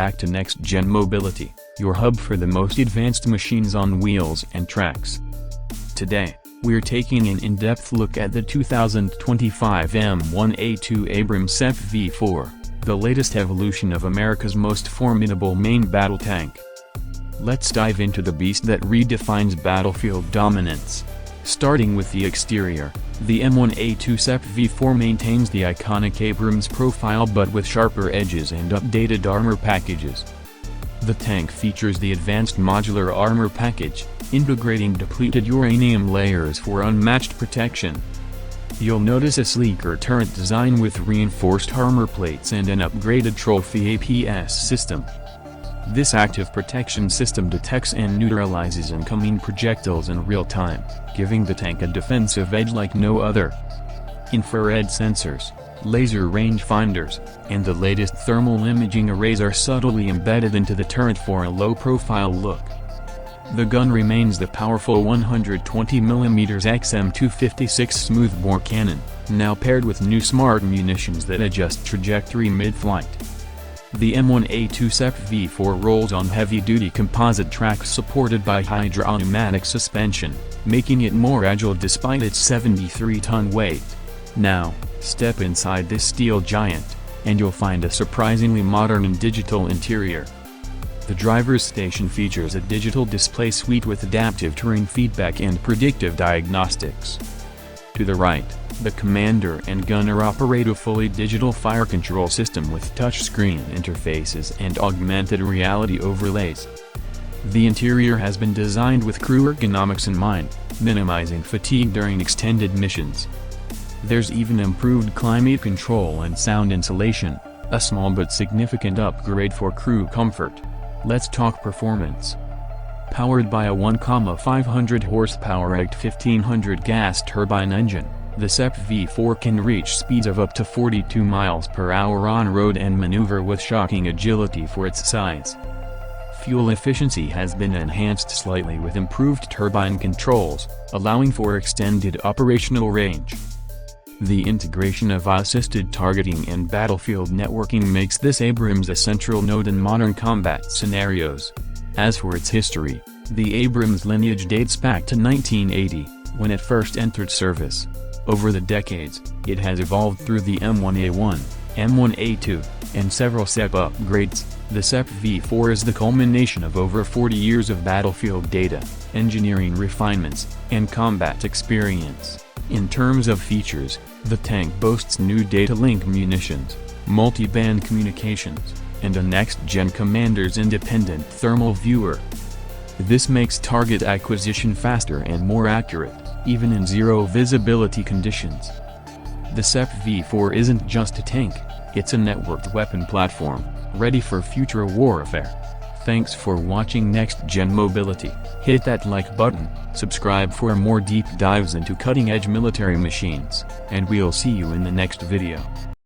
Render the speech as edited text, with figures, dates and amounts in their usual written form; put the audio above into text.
back to Next Gen Mobility, your hub for the most advanced machines on wheels and tracks. Today, we're taking an in-depth look at the 2025 M1A2 Abrams SEP V4, the latest evolution of America's most formidable main battle tank. Let's dive into the beast that redefines battlefield dominance. Starting with the exterior, the M1A2 SEP V4 maintains the iconic Abrams profile but with sharper edges and updated armor packages. The tank features the advanced modular armor package, integrating depleted uranium layers for unmatched protection. You'll notice a sleeker turret design with reinforced armor plates and an upgraded trophy APS system. This active protection system detects and neutralizes incoming projectiles in real time, giving the tank a defensive edge like no other. Infrared sensors, laser rangefinders, and the latest thermal imaging arrays are subtly embedded into the turret for a low-profile look. The gun remains the powerful 120mm XM256 smoothbore cannon, now paired with new smart munitions that adjust trajectory mid-flight. The M1A2 SEP V4 rolls on heavy-duty composite tracks supported by hydro-pneumatic suspension, making it more agile despite its 73-ton weight. Now, step inside this steel giant, and you'll find a surprisingly modern and digital interior. The driver's station features a digital display suite with adaptive terrain feedback and predictive diagnostics. To the right, the commander and gunner operate a fully digital fire control system with touchscreen interfaces and augmented reality overlays. The interior has been designed with crew ergonomics in mind, minimizing fatigue during extended missions. There's even improved climate control and sound insulation, a small but significant upgrade for crew comfort. Let's talk performance. Powered by a 1,500 horsepower ACT 1500 gas turbine engine, the SEP V4 can reach speeds of up to 42 miles per hour on road and maneuver with shocking agility for its size. Fuel efficiency has been enhanced slightly with improved turbine controls, allowing for extended operational range. The integration of assisted targeting and battlefield networking makes this Abrams a central node in modern combat scenarios. As for its history, the Abrams lineage dates back to 1980, when it first entered service. Over the decades, it has evolved through the M1A1, M1A2, and several SEP upgrades. The SEP V4 is the culmination of over 40 years of battlefield data, engineering refinements, and combat experience. In terms of features, the tank boasts new data link munitions, multi-band communications, and a next-gen commander's independent thermal viewer. This makes target acquisition faster and more accurate, even in zero-visibility conditions. The SEP V4 isn't just a tank, it's a networked weapon platform, ready for future warfare. Thanks for watching Next Gen Mobility. Hit that like button, subscribe for more deep dives into cutting-edge military machines, and we'll see you in the next video.